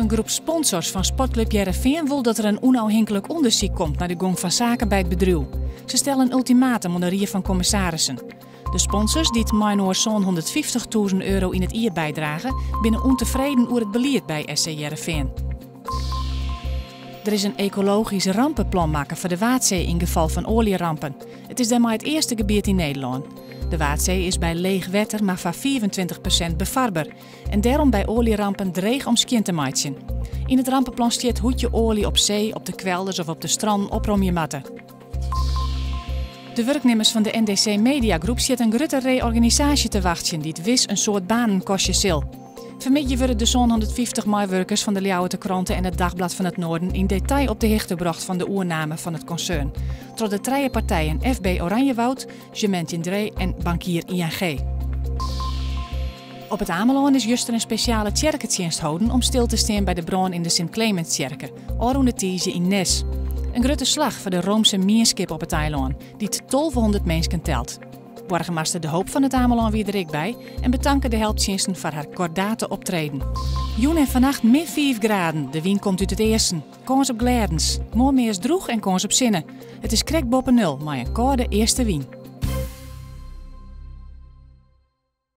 Een groep sponsors van Sportclub Heerenveen wil dat er een onafhankelijk onderzoek komt naar de gang van zaken bij het bedrijf. Ze stellen een ultimatum onder de Rier van Commissarissen. De sponsors die het mijnoor zo'n €150.000 in het jaar bijdragen, binnen ontevreden over het beleid bij SC Heerenveen. Er is een ecologisch rampenplan maken voor de Waadzee in geval van olierampen. Het is daarmee het eerste gebied in Nederland. De Waadzee is bij leeg water maar van 24% bevaarbaar en daarom bij olierampen dreig om skien te maken. In het rampenplan staat hoe je olie op zee, op de kwelders of op de strand oprom je matten. De werknemers van de NDC Media Groep zitten een grote reorganisatie te wachten die het wis een soort banenkostje zil. Vanmiddag worden de zo'n 150 medewerkers van de Ljouwerte Kranten en het Dagblad van het Noorden in detail op de hichte gebracht van de oername van het concern. Tot de drie partijen FB Oranjewoud, Gemeente Dree en bankier ING. Op het Ameland is juist een speciale tjerkedienst houden om stil te staan bij de bron in de Sint-Clementstjerke, Orroende Tiesje in Nes. Een grote slag voor de Roomse mierskip op het eiland, die 1200 mensen telt. Borgmeester De Hoop van het Ameland weer er ik bij en bedanken de helpdiensten voor haar kordate optreden. Joen en vannacht min 5 graden. De wind komt uit het eersten. Kans op gladens. Morgen is droeg en kans op zinnen. Het is krek boven nul, maar een koude eerste wien.